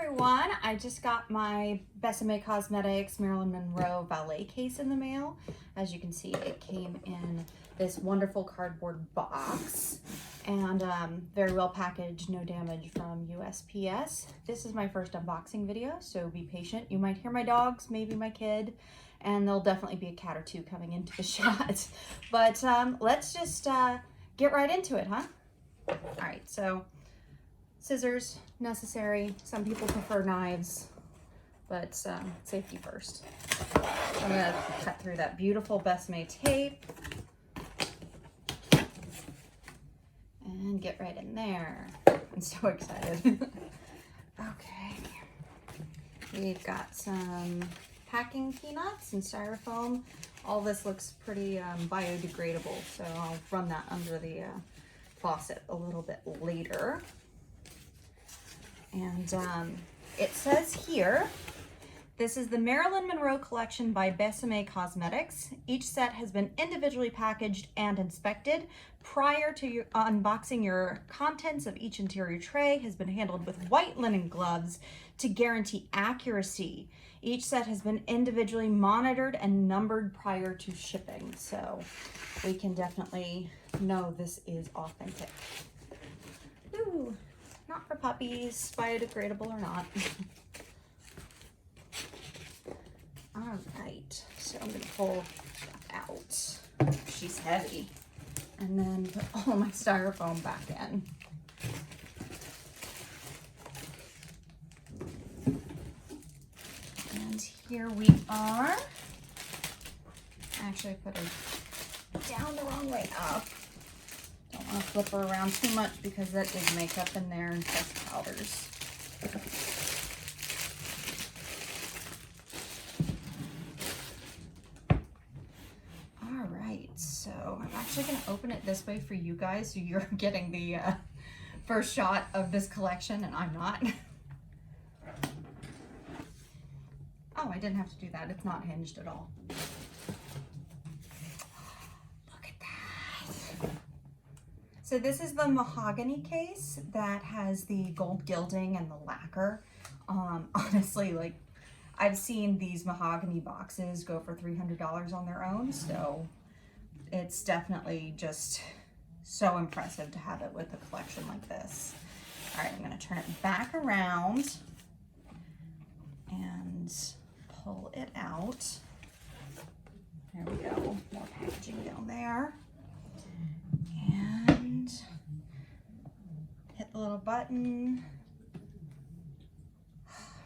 everyone, I just got my Besame Cosmetics Marilyn Monroe Valet case in the mail. As you can see, it came in this wonderful cardboard box and very well packaged, no damage from USPS. This is my first unboxing video, so be patient. You might hear my dogs, maybe my kid, and there'll definitely be a cat or two coming into the shot. But let's just get right into it, huh? All right, so scissors necessary. Some people prefer knives, but safety first. I'm gonna cut through that beautiful Besame tape and get right in there. I'm so excited. Okay, we've got some packing peanuts and styrofoam. All this looks pretty biodegradable, so I'll run that under the faucet a little bit later. And it says here, this is the Marilyn Monroe collection by Besame Cosmetics. Each set has been individually packaged and inspected. Prior to unboxing, your contents of each interior tray has been handled with white linen gloves to guarantee accuracy. Each set has been individually monitored and numbered prior to shipping, so we can definitely know this is authentic. Ooh. Not for puppies, biodegradable or not. All right, so I'm gonna pull that out. She's heavy. And then put all my styrofoam back in. And here we are. Actually, I put her down the wrong way up. Don't want to flip her around too much because that is makeup in there and test powders. All right, so I'm actually going to open it this way for you guys, so you're getting the first shot of this collection and I'm not. Oh, I didn't have to do that. It's not hinged at all. So this is the mahogany case that has the gold gilding and the lacquer. Honestly, like, I've seen these mahogany boxes go for $300 on their own, so it's definitely just so impressive to have it with a collection like this. All right, I'm gonna turn it back around and pull it out. There we go, more packaging down there. And hit the little button.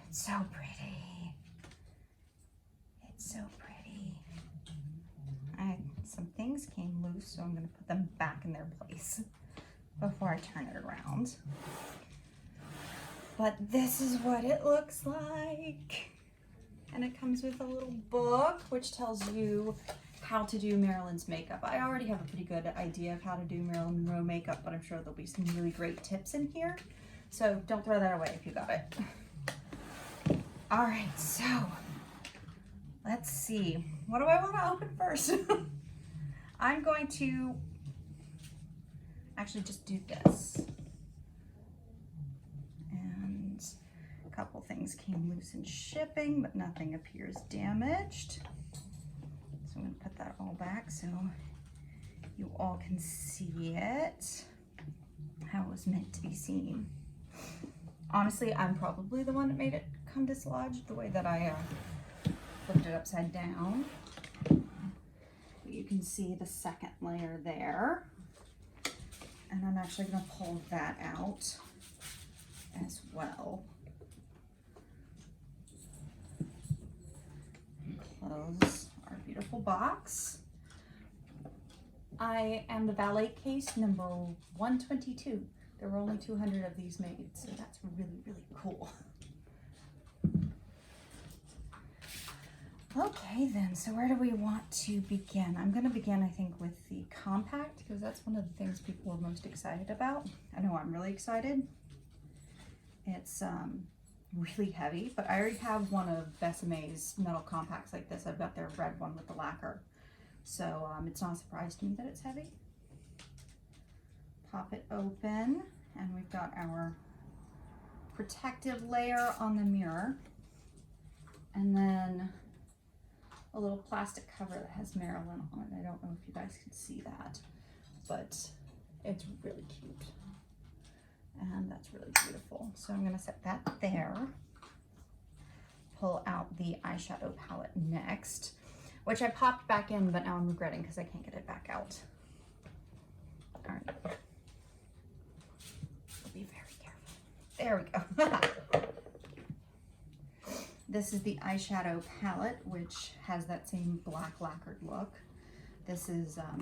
It's so pretty. It's so pretty. Some things came loose, so I'm going to put them back in their place before I turn it around. But this is what it looks like. And it comes with a little book which tells you how to do Marilyn's makeup. I already have a pretty good idea of how to do Marilyn Monroe makeup, but I'm sure there'll be some really great tips in here. So don't throw that away if you got it. All right, so let's see. What do I want to open first? I'm going to actually just do this. And a couple things came loose in shipping, but nothing appears damaged. So I'm going to put that all back so you all can see it, how it was meant to be seen. Honestly, I'm probably the one that made it come dislodged the way that I flipped it upside down. You can see the second layer there. And I'm actually going to pull that out as well. And close our beautiful box. I am the Valet case number 122. There were only 200 of these made, so that's really, really cool. Okay then, so where do we want to begin? I'm going to begin, I think, with the compact, because that's one of the things people are most excited about. I know I'm really excited. It's really heavy, but I already have one of Besame's metal compacts like this. I've got their red one with the lacquer. So it's not a surprise to me that it's heavy. Pop it open, and we've got our protective layer on the mirror, and then a little plastic cover that has Marilyn on it. I don't know if you guys can see that, but it's really cute. And that's really beautiful. So I'm gonna set that there. Pull out the eyeshadow palette next, which I popped back in, but now I'm regretting because I can't get it back out. All right. Be very careful. There we go. This is the eyeshadow palette, which has that same black lacquered look. This is a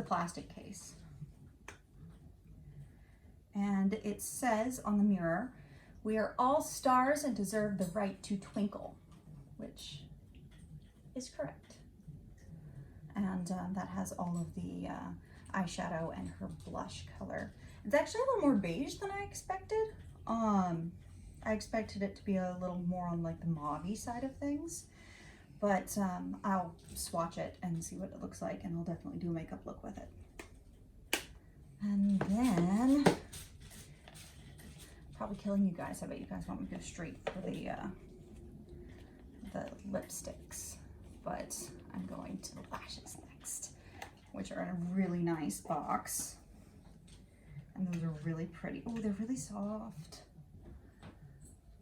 plastic case. And it says on the mirror, "We are all stars and deserve the right to twinkle," which is correct. And that has all of the eyeshadow and her blush color. It's actually a little more beige than I expected. I expected it to be a little more on like the mauve-y side of things, but I'll swatch it and see what it looks like, and I'll definitely do a makeup look with it. And then, probably killing you guys. I bet you guys want me to go straight for the lipsticks, but I'm going to the lashes next, which are in a really nice box. And those are really pretty. Oh, they're really soft.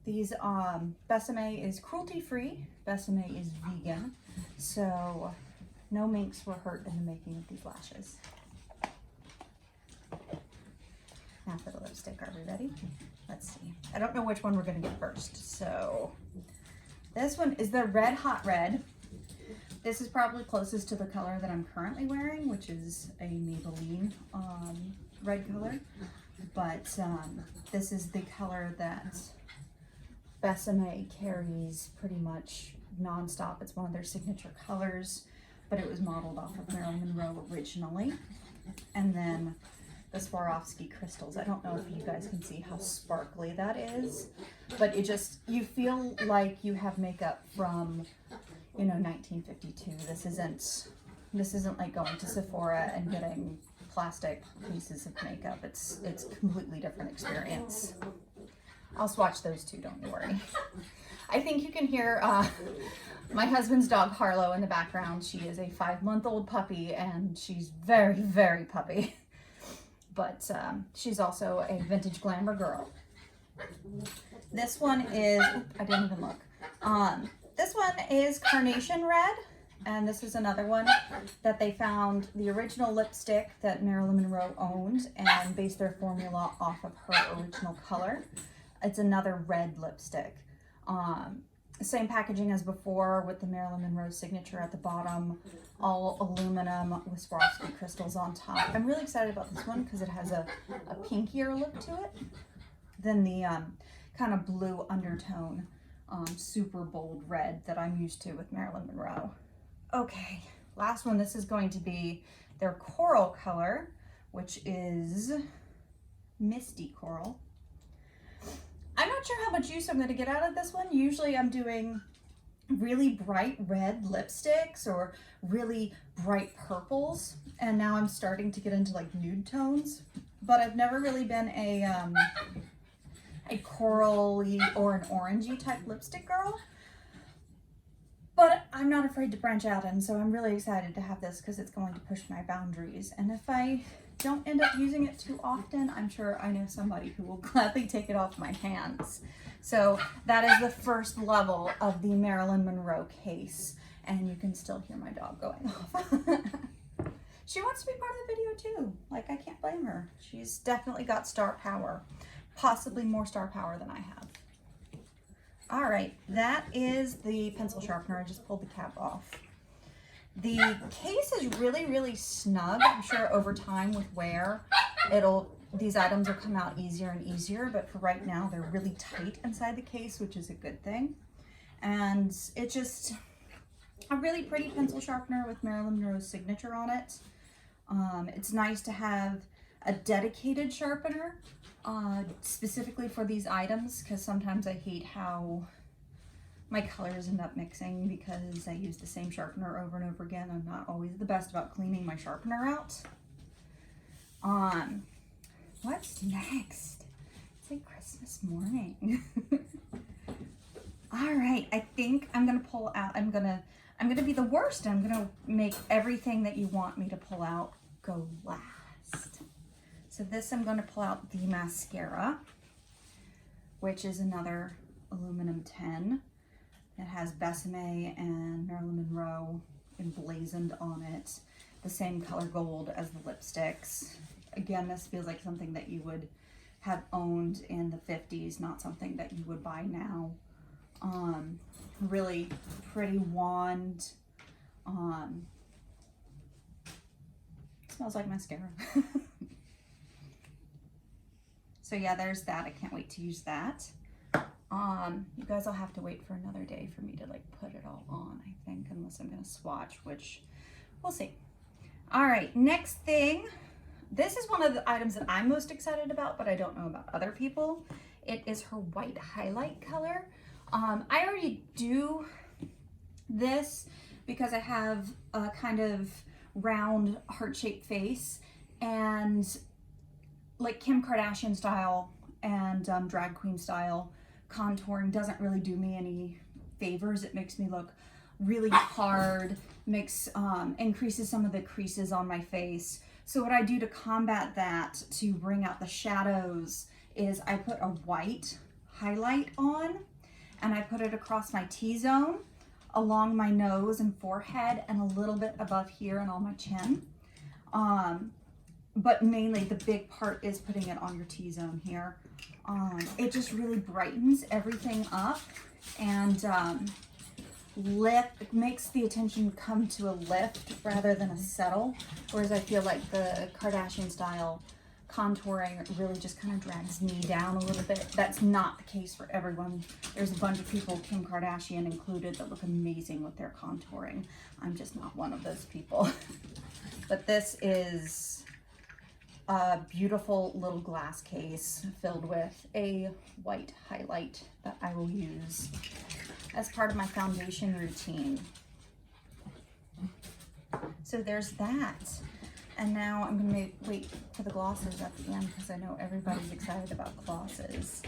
These, Besame is cruelty-free. Besame is vegan. So no minks were hurt in the making of these lashes. Now for the lipstick, are we ready? Let's see. I don't know which one we're gonna get first. So this one is the Red Hot Red. This is probably closest to the color that I'm currently wearing, which is a Maybelline red color. But this is the color that Besame carries pretty much nonstop. It's one of their signature colors, but it was modeled off of Marilyn Monroe originally. And then the Swarovski crystals. I don't know if you guys can see how sparkly that is, but it just, you feel like you have makeup from, you know, 1952. This isn't like going to Sephora and getting plastic pieces of makeup. It's a completely different experience. I'll swatch those two, don't you worry. I think you can hear my husband's dog Harlow in the background. She is a 5-month-old puppy, and she's very, very puppy. But she's also a vintage glamour girl. This one is, I didn't even look. This one is Carnation Red, and this is another one that they found the original lipstick that Marilyn Monroe owned and based their formula off of her original color. It's another red lipstick. Same packaging as before with the Marilyn Monroe signature at the bottom, all aluminum with Swarovski crystals on top. I'm really excited about this one because it has a pinkier look to it than the kind of blue undertone, super bold red that I'm used to with Marilyn Monroe. Okay, last one. This is going to be their coral color, which is Misty Coral. I'm not sure how much use I'm going to get out of this one. Usually I'm doing really bright red lipsticks or really bright purples, and now I'm starting to get into like nude tones, but I've never really been a corally or an orangey type lipstick girl. But I'm not afraid to branch out, and so I'm really excited to have this because it's going to push my boundaries. And if I don't end up using it too often, I'm sure I know somebody who will gladly take it off my hands. So that is the first level of the Marilyn Monroe case, and you can still hear my dog going off. She wants to be part of the video too. Like, I can't blame her. She's definitely got star power, possibly more star power than I have. All right, that is the pencil sharpener. I just pulled the cap off. The case is really, really snug. I'm sure over time with wear, these items will come out easier and easier, but for right now, they're really tight inside the case, which is a good thing. And it's just a really pretty pencil sharpener with Marilyn Monroe's signature on it. It's nice to have a dedicated sharpener, specifically for these items, because sometimes I hate how my colors end up mixing because I use the same sharpener over and over again. I'm not always the best about cleaning my sharpener out. What's next? It's like Christmas morning. All right, I think I'm gonna pull out, I'm gonna be the worst. I'm gonna make everything that you want me to pull out go last. So this, I'm gonna pull out the mascara, which is another aluminum tin. It has Besame and Marilyn Monroe emblazoned on it. The same color gold as the lipsticks. Again, this feels like something that you would have owned in the 50s, not something that you would buy now. Really pretty wand. Smells like mascara. So yeah, there's that. I can't wait to use that. You guys will have to wait for another day for me to like put it all on, I think, unless I'm gonna swatch, which we'll see. All right, next thing. This is one of the items that I'm most excited about, but I don't know about other people. It is her white highlight color. I already do this because I have a kind of round heart-shaped face, and like Kim Kardashian style and drag queen style contouring doesn't really do me any favors. It makes me look really hard, increases some of the creases on my face. So what I do to combat that, to bring out the shadows, is I put a white highlight on, and I put it across my T-zone, along my nose and forehead, and a little bit above here and on my chin. But mainly the big part is putting it on your T-zone here. It just really brightens everything up, and makes the attention come to a lift rather than a settle. Whereas I feel like the Kardashian style contouring really just kind of drags me down a little bit. That's not the case for everyone. There's a bunch of people, Kim Kardashian included, that look amazing with their contouring. I'm just not one of those people. But this is a beautiful little glass case filled with a white highlight that I will use as part of my foundation routine. So there's that. And now I'm gonna wait for the glosses at the end, because I know everybody's excited about glosses.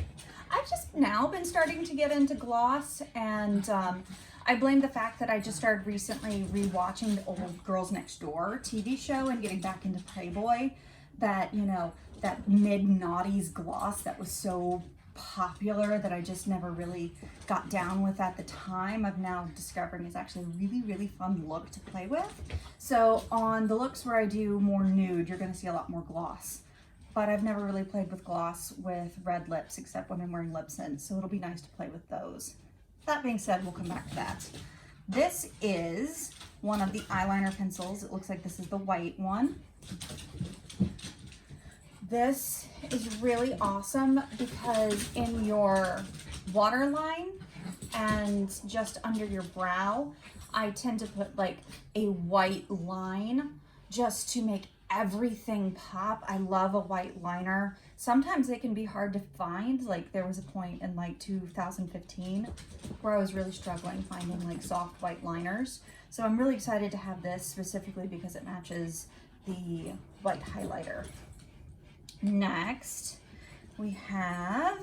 I've just now been starting to get into gloss, and I blame the fact that I just started recently rewatching the old Girls Next Door TV show and getting back into Playboy. That, you know, that mid-noughties gloss that was so popular that I just never really got down with at the time. I'm now discovering is actually a really, really fun look to play with. So on the looks where I do more nude, you're gonna see a lot more gloss. But I've never really played with gloss with red lips except when I'm wearing lip tints, so it'll be nice to play with those. That being said, we'll come back to that. This is one of the eyeliner pencils. It looks like this is the white one. This is really awesome because in your waterline and just under your brow, I tend to put like a white line just to make everything pop. I love a white liner. Sometimes they can be hard to find. Like there was a point in like 2015 where I was really struggling finding like soft white liners. So I'm really excited to have this specifically because it matches the white highlighter. Next, we have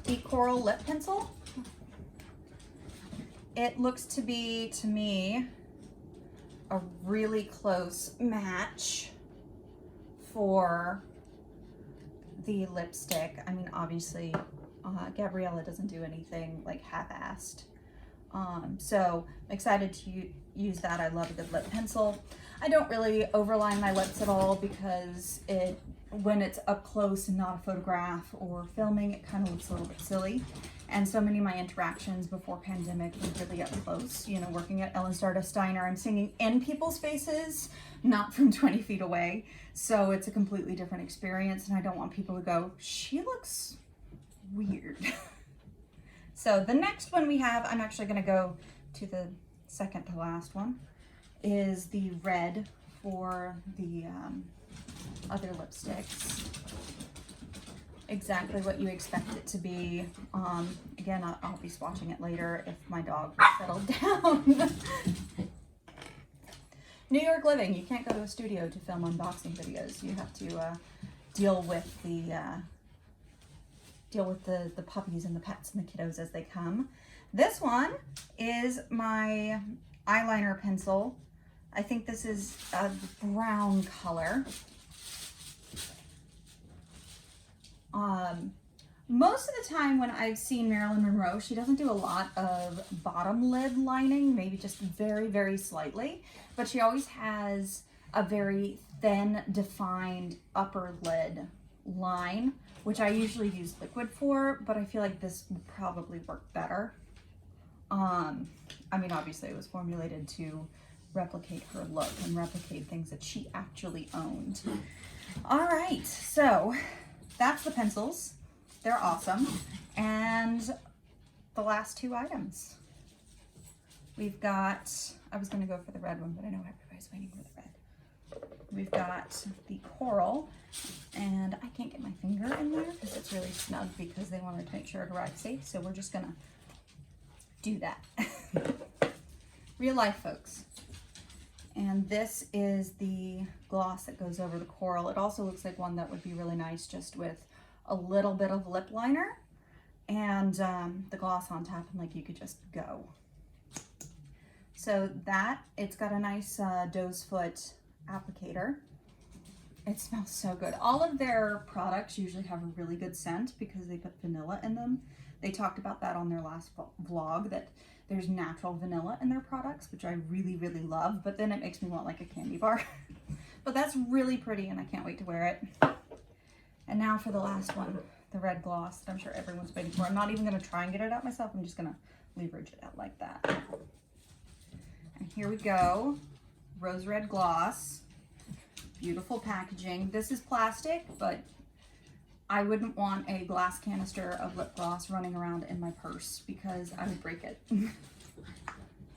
the Coral Lip Pencil. It looks to be, to me, a really close match for the lipstick. I mean, obviously, Gabriella doesn't do anything like half-assed. So I'm excited to use that. I love a good lip pencil. I don't really overline my lips at all because when it's up close and not a photograph or filming, it kind of looks a little bit silly. And so many of my interactions before pandemic were really up close. You know, working at Ellen Stardust Diner, I'm singing in people's faces, not from 20 feet away. So it's a completely different experience, and I don't want people to go, she looks weird. So the next one we have, I'm actually gonna go to the second to last one, is the red for the other lipsticks. Exactly what you expect it to be. Again, I'll be swatching it later if my dog settled down. New York living, you can't go to a studio to film unboxing videos. You have to deal with the deal with the puppies and the pets and the kiddos as they come. This one is my eyeliner pencil. I think this is a brown color. Most of the time when I've seen Marilyn Monroe, she doesn't do a lot of bottom lid lining, maybe just very, very slightly, but she always has a very thin, defined upper lid line, which I usually use liquid for, but I feel like this would probably work better. I mean, obviously it was formulated to replicate her look and replicate things that she actually owned. All right, so that's the pencils. They're awesome. And the last two items. We've got, I was gonna go for the red one, but I know everybody's waiting for the red. We've got the coral, and I can't get my finger in there because it's really snug because they wanted to make sure it arrived safe. So we're just gonna do that. Real life, folks. And this is the gloss that goes over the coral. It also looks like one that would be really nice just with a little bit of lip liner and the gloss on top, and like you could just go. So that, it's got a nice doe's foot applicator. It smells so good. All of their products usually have a really good scent because they put vanilla in them. They talked about that on their last vlog, that there's natural vanilla in their products, which I really, really love, but then it makes me want like a candy bar. But that's really pretty and I can't wait to wear it. And now for the last one, the red gloss that I'm sure everyone's waiting for. I'm not even gonna try and get it out myself. I'm just gonna leverage it out like that. And here we go, rose red gloss. Beautiful packaging. This is plastic, but I wouldn't want a glass canister of lip gloss running around in my purse because I would break it.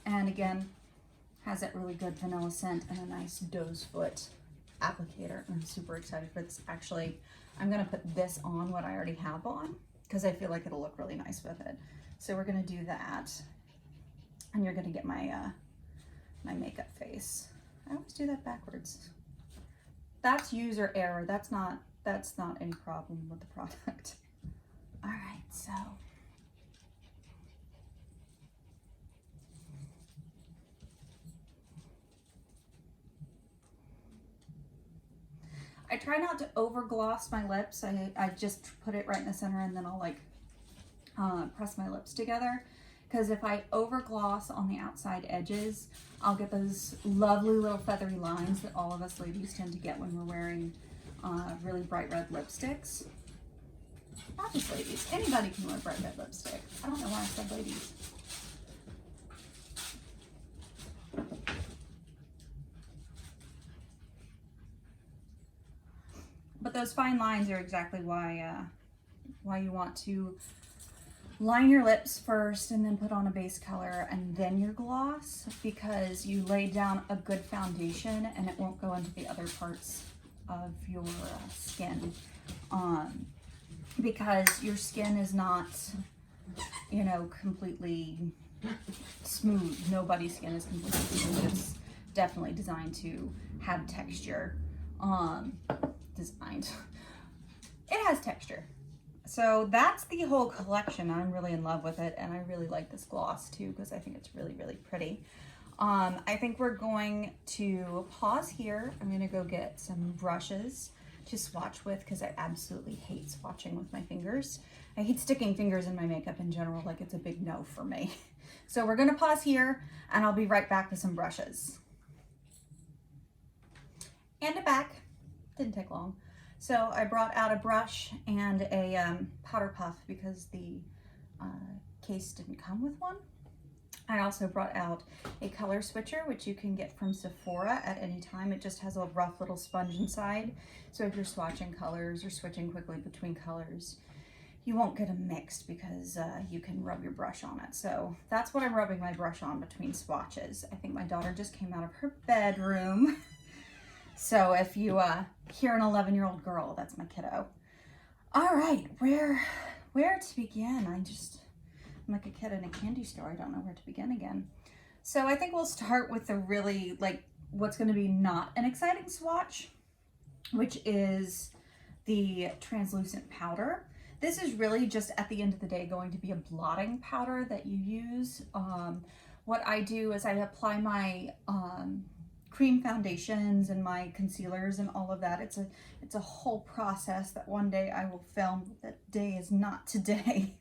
And again, has that really good vanilla scent and a nice doe's foot applicator. I'm super excited for this. Actually, I'm gonna put this on what I already have on because I feel like it'll look really nice with it. So we're gonna do that, and you're gonna get my my makeup face. I always do that backwards. That's user error. That's not any problem with the product. All right, so I try not to over gloss my lips. I just put it right in the center and then I'll like press my lips together, because if I over gloss on the outside edges, I'll get those lovely little feathery lines that all of us ladies tend to get when we're wearing really bright red lipsticks. Not just ladies, anybody can wear bright red lipstick. I don't know why I said ladies. But those fine lines are exactly why you want to line your lips first and then put on a base color and then your gloss, because you lay down a good foundation and it won't go into the other parts of your skin. Because your skin is not, you know, completely smooth. Nobody's skin is completely smooth. It's definitely designed to have texture. It has texture. So that's the whole collection. I'm really in love with it, and I really like this gloss too because I think it's really, really pretty. I think we're going to pause here. I'm gonna go get some brushes to swatch with because I absolutely hate swatching with my fingers. I hate sticking fingers in my makeup in general. Like, it's a big no for me. So we're gonna pause here and I'll be right back with some brushes. And it back. Didn't take long. So I brought out a brush and a powder puff because the case didn't come with one. I also brought out a color switcher, which you can get from Sephora at any time. It just has a rough little sponge inside. So if you're swatching colors or switching quickly between colors, you won't get them mixed because you can rub your brush on it. So that's what I'm rubbing my brush on between swatches. I think my daughter just came out of her bedroom. So if you hear an 11-year-old girl, that's my kiddo. All right, where to begin? I'm like a kid in a candy store. I don't know where to begin again. So I think we'll start with the really, like, what's going to be not an exciting swatch, which is the translucent powder. This is really just at the end of the day going to be a blotting powder that you use. What I do is I apply my cream foundations and my concealers and all of that. It's a whole process that one day I will film. That day is not today.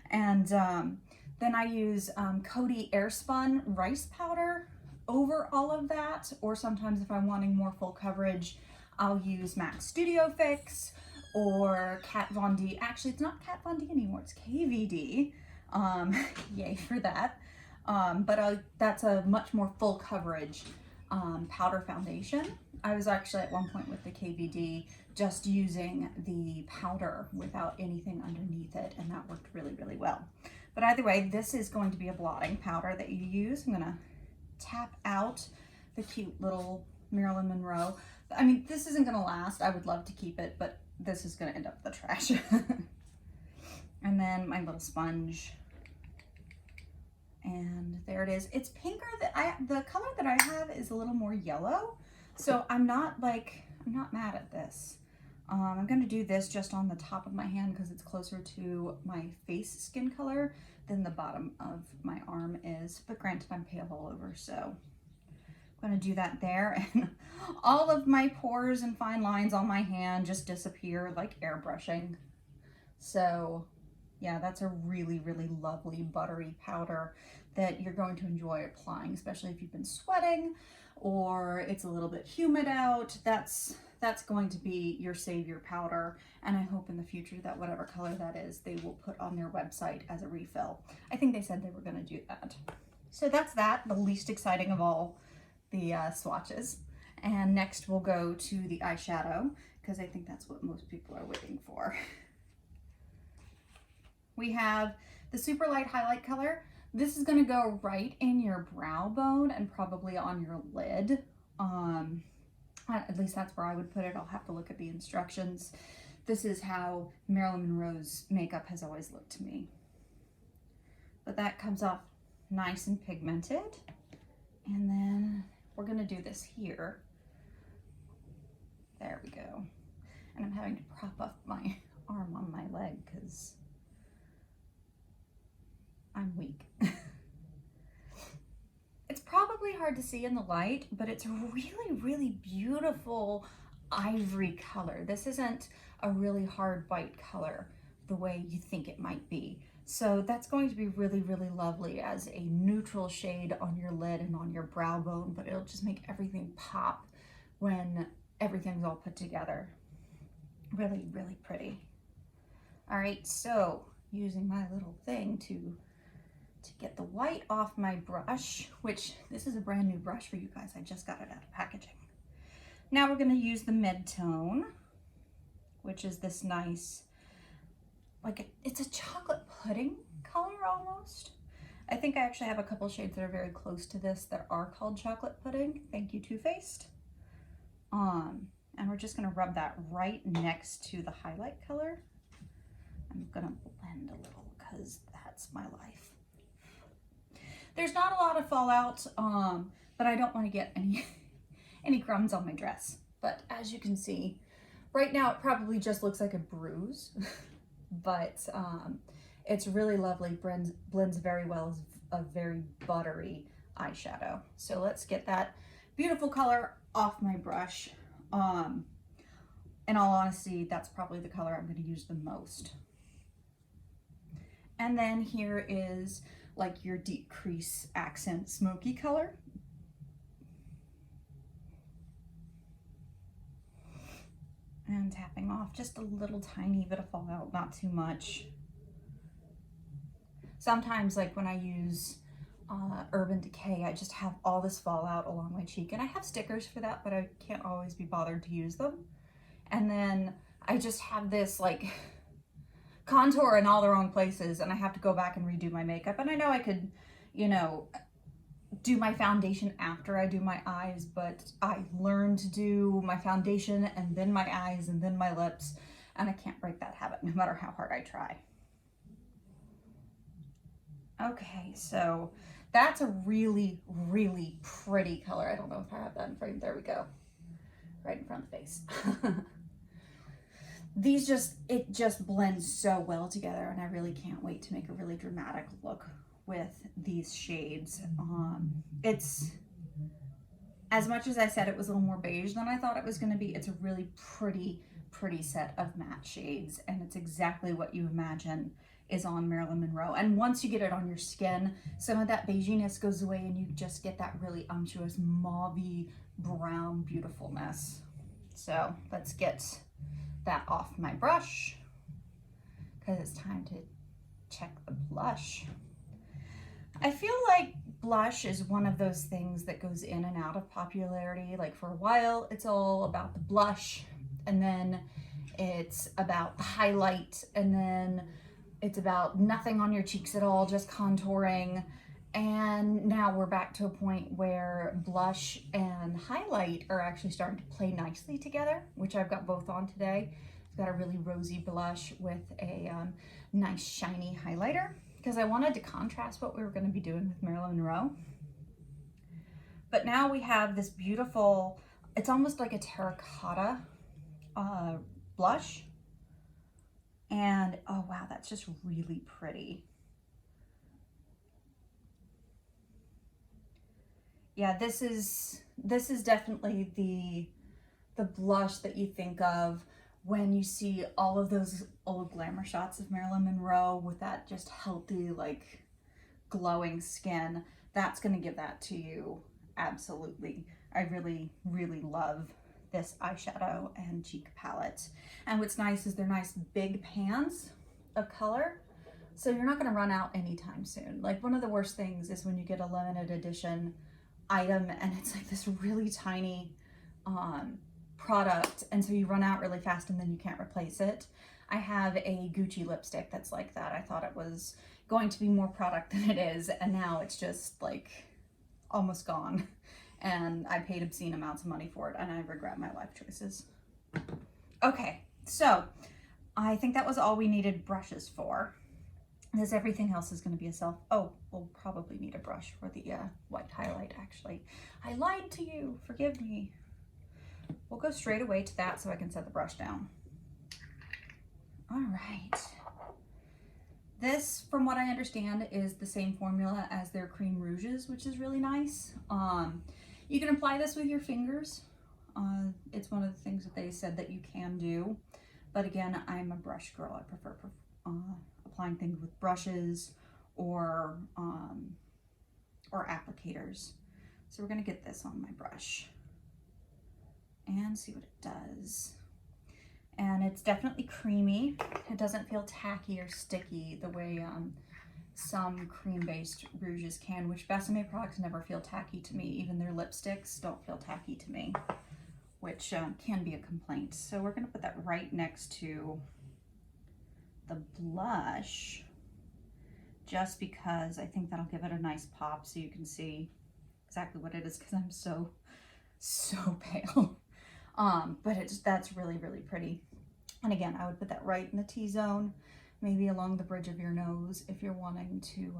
And then I use Coty Airspun rice powder over all of that, or sometimes if I'm wanting more full coverage, I'll use MAC Studio Fix or Kat Von D. Actually, it's not Kat Von D anymore, it's KVD. Yay for that. But that's a much more full coverage powder foundation. I was actually at one point with the KVD just using the powder without anything underneath it, and that worked really, really well. But either way, this is going to be a blotting powder that you use. I'm gonna tap out the cute little Marilyn Monroe. I mean, this isn't gonna last. I would love to keep it, but this is gonna end up in the trash. And then my little sponge. And there it is. It's pinker. The color that I have is a little more yellow. So I'm not mad at this. I'm gonna do this just on the top of my hand because it's closer to my face skin color than the bottom of my arm is. But granted, I'm pale all over, so I'm gonna do that there. And all of my pores and fine lines on my hand just disappear like airbrushing. So yeah, that's a really, really lovely buttery powder that you're going to enjoy applying, especially if you've been sweating or it's a little bit humid out. That's going to be your savior powder. And I hope in the future that whatever color that is, they will put on their website as a refill. I think they said they were gonna do that. So that's that, the least exciting of all the swatches. And next we'll go to the eyeshadow, because I think that's what most people are waiting for. We have the super light highlight color. This is gonna go right in your brow bone and probably on your lid. At least that's where I would put it. I'll have to look at the instructions. This is how Marilyn Monroe's makeup has always looked to me. But that comes off nice and pigmented. And then we're gonna do this here. There we go. And I'm having to prop up my arm on my leg because I'm weak. It's probably hard to see in the light, but it's a really, really beautiful ivory color. This isn't a really hard white color the way you think it might be. So that's going to be really, really lovely as a neutral shade on your lid and on your brow bone, but it'll just make everything pop when everything's all put together. Really, really pretty. All right, so using my little thing to get the white off my brush, which this is a brand new brush for you guys. I just got it out of packaging. Now we're gonna use the mid-tone, which is this nice, it's a chocolate pudding color almost. I think I actually have a couple shades that are very close to this that are called chocolate pudding. Thank you, Too Faced. And we're just gonna rub that right next to the highlight color. I'm gonna blend a little because that's my life. There's not a lot of fallout, but I don't want to get any crumbs on my dress. But as you can see, right now it probably just looks like a bruise, but it's really lovely, blends very well as a very buttery eyeshadow. So let's get that beautiful color off my brush. In all honesty, that's probably the color I'm going to use the most. And then here is like your deep crease accent smoky color. And tapping off just a little tiny bit of fallout, not too much. Sometimes like when I use Urban Decay, I just have all this fallout along my cheek, and I have stickers for that, but I can't always be bothered to use them. And then I just have this like contour in all the wrong places, and I have to go back and redo my makeup. And I know I could, you know, do my foundation after I do my eyes, but I learned to do my foundation and then my eyes and then my lips, and I can't break that habit no matter how hard I try. Okay, so that's a really, really pretty color. I don't know if I have that in frame. There we go. Right in front of the face. it just blends so well together, and I really can't wait to make a really dramatic look with these shades. It's, as much as I said it was a little more beige than I thought it was going to be, it's a really pretty set of matte shades, and it's exactly what you imagine is on Marilyn Monroe. And once you get it on your skin, some of that beiginess goes away and you just get that really unctuous mauvey brown beautifulness. So let's get that off my brush because it's time to check the blush. I feel like blush is one of those things that goes in and out of popularity. Like for a while, it's all about the blush, and then it's about the highlight, and then it's about nothing on your cheeks at all, just contouring. And now we're back to a point where blush and highlight are actually starting to play nicely together, which I've got both on today. I've got a really rosy blush with a nice shiny highlighter, because I wanted to contrast what we were going to be doing with Marilyn Monroe. But now we have this beautiful, it's almost like a terracotta blush. And oh wow, that's just really pretty. Yeah, this is definitely the blush that you think of when you see all of those old glamour shots of Marilyn Monroe with that just healthy, like glowing skin. That's gonna give that to you, absolutely. I really love this eyeshadow and cheek palette. And what's nice is they're nice big pans of color, so you're not gonna run out anytime soon. Like, one of the worst things is when you get a limited edition item and it's like this really tiny product, and so you run out really fast and then you can't replace it. I have a Gucci lipstick that's like that. I thought it was going to be more product than it is, and now it's just like almost gone. And I paid obscene amounts of money for it, and I regret my life choices. Okay, so I think that was all we needed brushes for, because everything else is going to be a self. Oh, we'll probably need a brush for the white highlight, actually. I lied to you, forgive me. We'll go straight away to that so I can set the brush down. All right. This, from what I understand, is the same formula as their cream rouges, which is really nice. You can apply this with your fingers. It's one of the things that they said that you can do. But again, I'm a brush girl. I prefer applying things with brushes or applicators. So we're gonna get this on my brush and see what it does. And it's definitely creamy. It doesn't feel tacky or sticky the way some cream-based rouges can, which Besame products never feel tacky to me. Even their lipsticks don't feel tacky to me, which can be a complaint. So we're gonna put that right next to the blush, just because I think that'll give it a nice pop so you can see exactly what it is, because I'm so pale. But that's really pretty. And again, I would put that right in the T-zone, maybe along the bridge of your nose if you're wanting to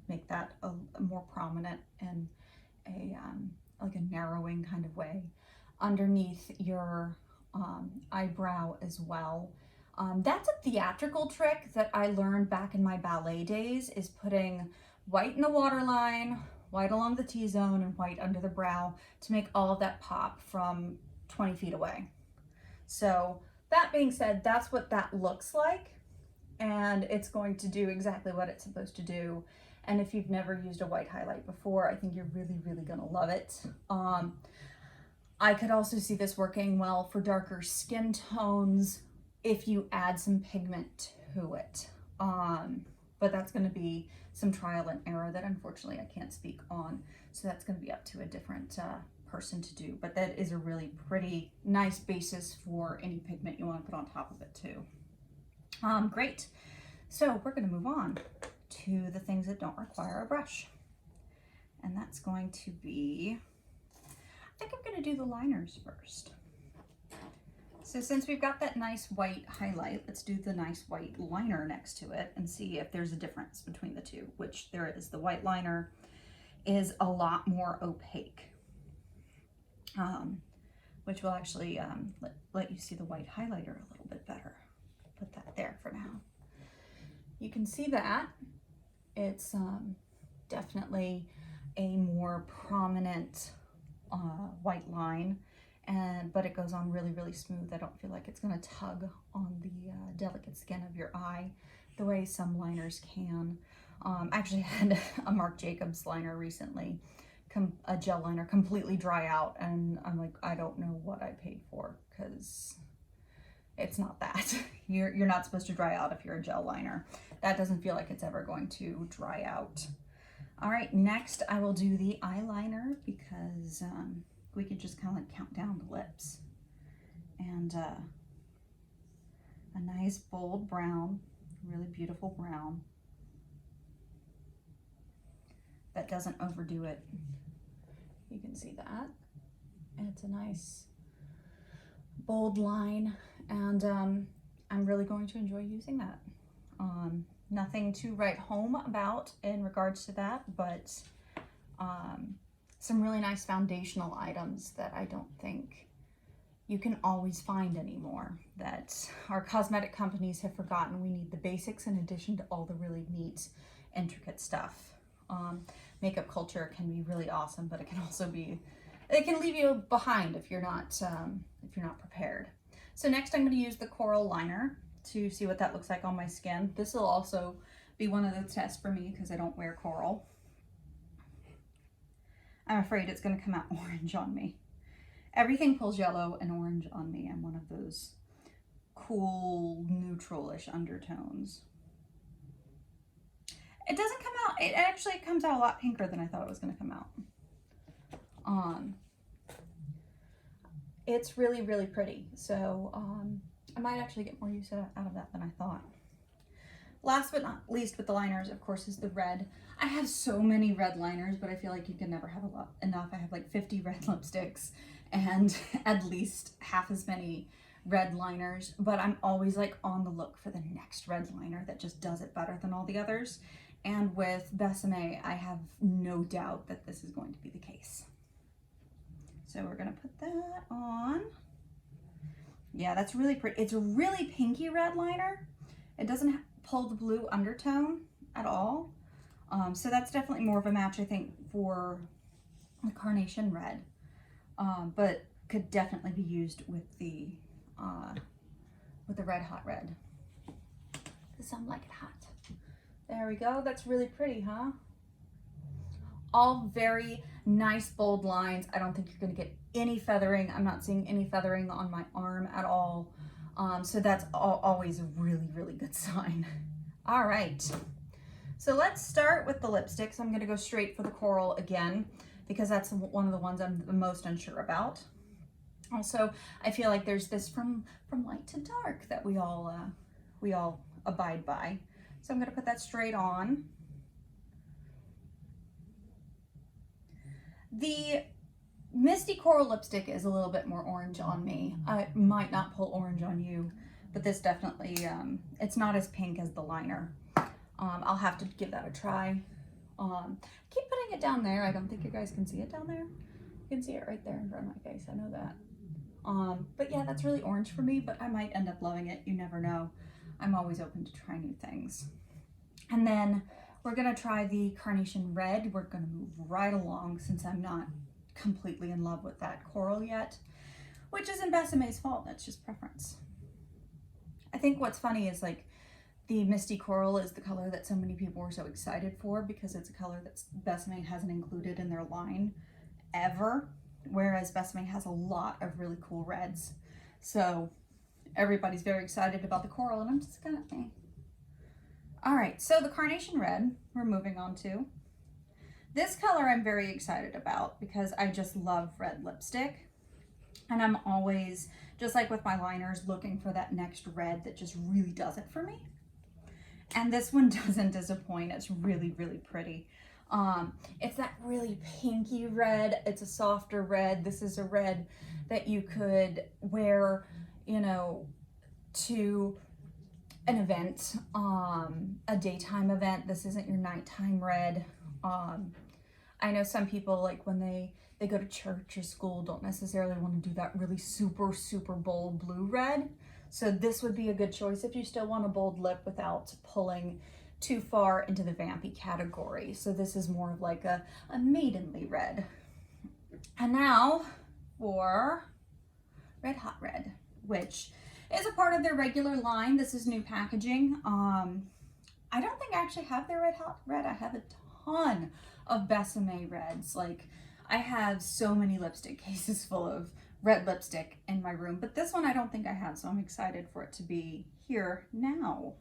make that a more prominent and like a narrowing kind of way. Underneath your eyebrow as well. That's a theatrical trick that I learned back in my ballet days, is putting white in the waterline, white along the T-zone, and white under the brow to make all of that pop from 20 feet away. So that being said, that's what that looks like, and it's going to do exactly what it's supposed to do. And if you've never used a white highlight before, I think you're really gonna love it. I could also see this working well for darker skin tones if you add some pigment to it. But that's gonna be some trial and error that unfortunately I can't speak on. So that's gonna be up to a different person to do. But that is a really pretty nice basis for any pigment you wanna put on top of it too. Great. So we're gonna move on to the things that don't require a brush. And that's going to be, I think I'm gonna do the liners first. So since we've got that nice white highlight, let's do the nice white liner next to it and see if there's a difference between the two, which there is. The white liner is a lot more opaque. which will actually let you see the white highlighter a little bit better. Put that there for now. You can see that it's definitely a more prominent white line, but it goes on really, really smooth. I don't feel like it's going to tug on the delicate skin of your eye the way some liners can. I actually had a Marc Jacobs liner recently, a gel liner, completely dry out, and I'm like, I don't know what I paid for, because it's not that. You're not supposed to dry out if you're a gel liner. That doesn't feel like it's ever going to dry out. All right, next I will do the eyeliner, because we could just kind of like count down the lips. And a nice bold brown, really beautiful brown that doesn't overdo it. You can see that. And it's a nice bold line, and I'm really going to enjoy using that. Nothing to write home about in regards to that, but some really nice foundational items that I don't think you can always find anymore, that our cosmetic companies have forgotten we need the basics in addition to all the really neat, intricate stuff. Makeup culture can be really awesome, but it can also be, it can leave you behind if you're not prepared. So next I'm going to use the coral liner to see what that looks like on my skin. This will also be one of the tests for me because I don't wear coral. I'm afraid it's going to come out orange on me. Everything pulls yellow and orange on me. I'm one of those cool, neutral-ish undertones. It doesn't come out, it actually comes out a lot pinker than I thought it was going to come out. It's really, really pretty. So I might actually get more use out of that than I thought. Last but not least with the liners, of course, is the red. I have so many red liners, but I feel like you can never have enough. I have like 50 red lipsticks and at least half as many red liners, but I'm always like on the look for the next red liner that just does it better than all the others. And with Besame, I have no doubt that this is going to be the case. So we're gonna put that on. Yeah, that's really pretty. It's a really pinky red liner. It doesn't pull the blue undertone at all. So that's definitely more of a match, I think, for the carnation red, but could definitely be used with the red hot red. Because some like it hot. There we go. That's really pretty, huh? All very nice bold lines. I don't think you're going to get any feathering. I'm not seeing any feathering on my arm at all. So that's always a really, really good sign. All right. So let's start with the lipsticks. I'm going to go straight for the coral again, because that's one of the ones I'm the most unsure about. Also, I feel like there's this from light to dark that we all abide by. So I'm going to put that straight on. The Misty Coral lipstick is a little bit more orange on me. I might not pull orange on you, but this definitely, it's not as pink as the liner. I'll have to give that a try. Keep putting it down there. I don't think you guys can see it down there. You can see it right there in front of my face. I know that. But yeah, that's really orange for me, but I might end up loving it. You never know. I'm always open to try new things. And then we're gonna try the carnation red. We're gonna move right along since I'm not completely in love with that coral yet, which isn't Besame's fault. That's just preference. I think what's funny is like the Misty Coral is the color that so many people were so excited for because it's a color that Besame hasn't included in their line ever, whereas Besame has a lot of really cool reds. So everybody's very excited about the coral, and I'm just kind of All right, so the carnation red we're moving on to. This color I'm very excited about because I just love red lipstick. And I'm always, just like with my liners, looking for that next red that just really does it for me. And this one doesn't disappoint. It's really, really pretty. It's that really pinky red. It's a softer red. This is a red that you could wear, you know, to an event, a daytime event. This isn't your nighttime red. I know some people, like when they go to church or school, don't necessarily want to do that really super, super bold blue red. So this would be a good choice if you still want a bold lip without pulling too far into the vampy category. So this is more of like a maidenly red. And now for Red Hot Red, which is a part of their regular line. This is new packaging. I don't think I actually have their Red Hot Red. I have a ton of Besame reds. Like, I have so many lipstick cases full of red lipstick in my room, but this one I don't think I have, so I'm excited for it to be here now.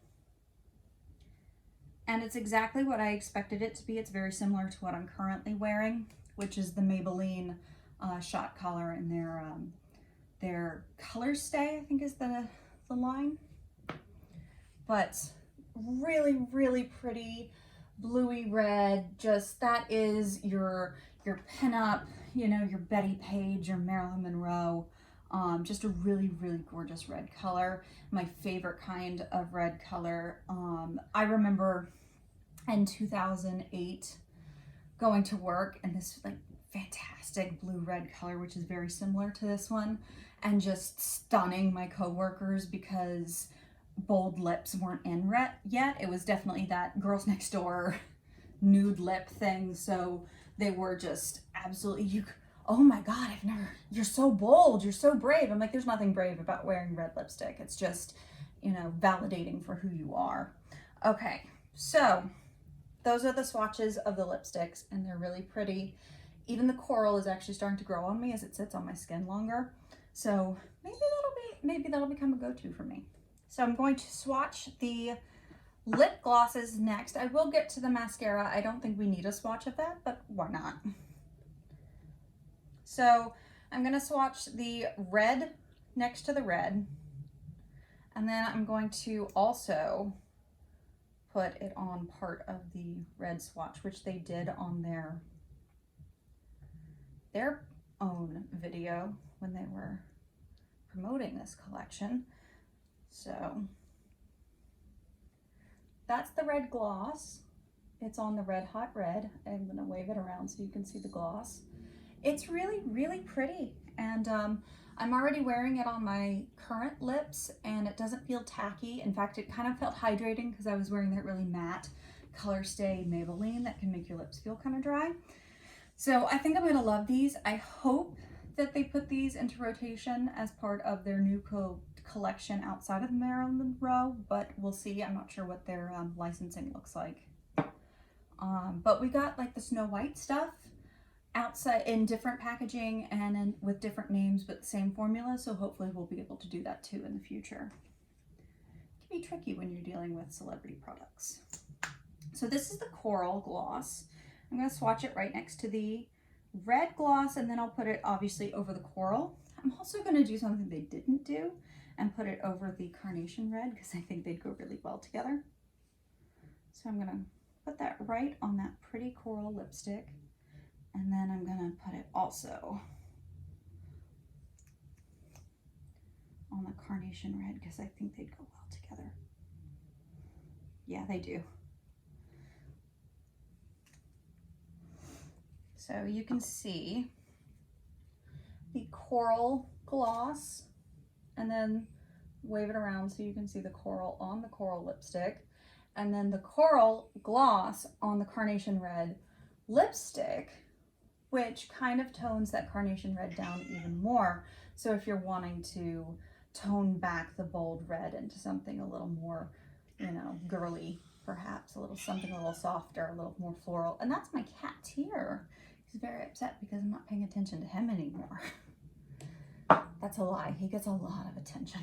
And it's exactly what I expected it to be. It's very similar to what I'm currently wearing, which is the Maybelline shot collar in their Color Stay, I think is the line. But really, really pretty bluey red. Just that is your pinup, you know, your Betty Page, your Marilyn Monroe. Just a really, really gorgeous red color. My favorite kind of red color. I remember in 2008 going to work and this like fantastic blue red color, which is very similar to this one, and just stunning my coworkers because bold lips weren't in yet. It was definitely that girls next door nude lip thing. So they were just absolutely, oh my God, you're so bold, you're so brave. I'm like, there's nothing brave about wearing red lipstick. It's just, you know, validating for who you are. Okay, so those are the swatches of the lipsticks and they're really pretty. Even the coral is actually starting to grow on me as it sits on my skin longer. So maybe that'll become a go-to for me. So I'm going to swatch the lip glosses next. I will get to the mascara. I don't think we need a swatch of that, but why not? So I'm gonna swatch the red next to the red. And then I'm going to also put it on part of the red swatch, which they did on their own video when they were promoting this collection. So that's the red gloss. It's on the Red Hot Red. I'm gonna wave it around so you can see the gloss. It's really, really pretty. And I'm already wearing it on my current lips and it doesn't feel tacky. In fact, it kind of felt hydrating because I was wearing that really matte Color Stay Maybelline that can make your lips feel kind of dry. So I think I'm gonna love these. I hope that they put these into rotation as part of their new collection outside of Marilyn Monroe, but we'll see. I'm not sure what their licensing looks like. But we got like the Snow White stuff outside in different packaging and with different names, but the same formula. So hopefully we'll be able to do that too in the future. It can be tricky when you're dealing with celebrity products. So this is the Coral Gloss. I'm going to swatch it right next to the red gloss, and then I'll put it obviously over the coral. I'm also going to do something they didn't do and put it over the Carnation Red because I think they'd go really well together. So I'm going to put that right on that pretty coral lipstick, and then I'm going to put it also on the Carnation Red because I think they'd go well together. Yeah, they do. So you can see the coral gloss, and then wave it around so you can see the coral on the coral lipstick, and then the coral gloss on the Carnation Red lipstick, which kind of tones that Carnation Red down even more. So if you're wanting to tone back the bold red into something a little more, you know, girly, perhaps something a little softer, a little more floral. And that's my cat here. He's very upset because I'm not paying attention to him anymore. That's a lie. He gets a lot of attention.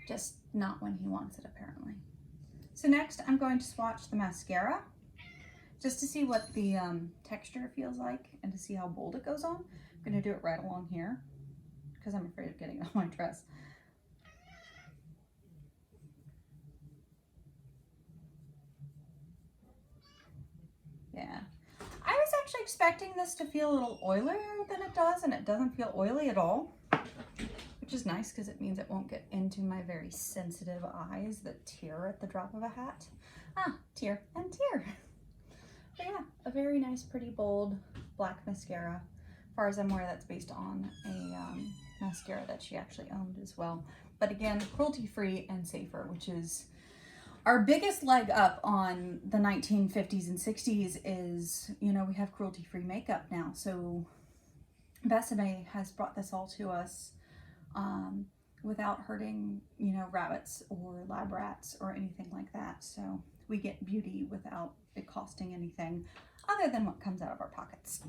Just not when he wants it, apparently. So next, I'm going to swatch the mascara just to see what the texture feels like and to see how bold it goes on. I'm going to do it right along here because I'm afraid of getting it on my dress. Yeah. I was actually expecting this to feel a little oilier than it does, and it doesn't feel oily at all, which is nice because it means it won't get into my very sensitive eyes that tear at the drop of a hat. Ah, tear and tear. But yeah, a very nice, pretty, bold black mascara. As far as I'm aware, that's based on a mascara that she actually owned as well. But again, cruelty-free and safer, which is our biggest leg up on the 1950s and 60s is, you know, we have cruelty-free makeup now. So Besame has brought this all to us without hurting, you know, rabbits or lab rats or anything like that. So we get beauty without it costing anything other than what comes out of our pockets.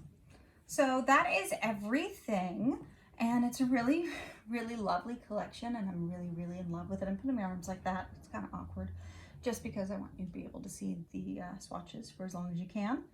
So that is everything. And it's a really, really lovely collection, and I'm really, really in love with it. I'm putting my arms like that. It's kind of awkward, just because I want you to be able to see the swatches for as long as you can.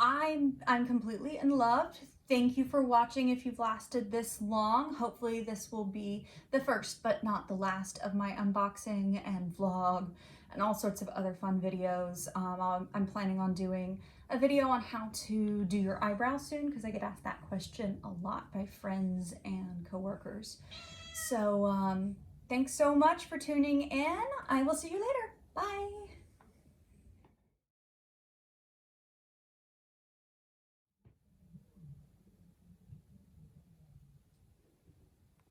I'm completely in love. Thank you for watching if you've lasted this long. Hopefully this will be the first but not the last of my unboxing and vlog and all sorts of other fun videos. I'm planning on doing a video on how to do your eyebrows soon, because I get asked that question a lot by friends and coworkers. So thanks so much for tuning in. I will see you later.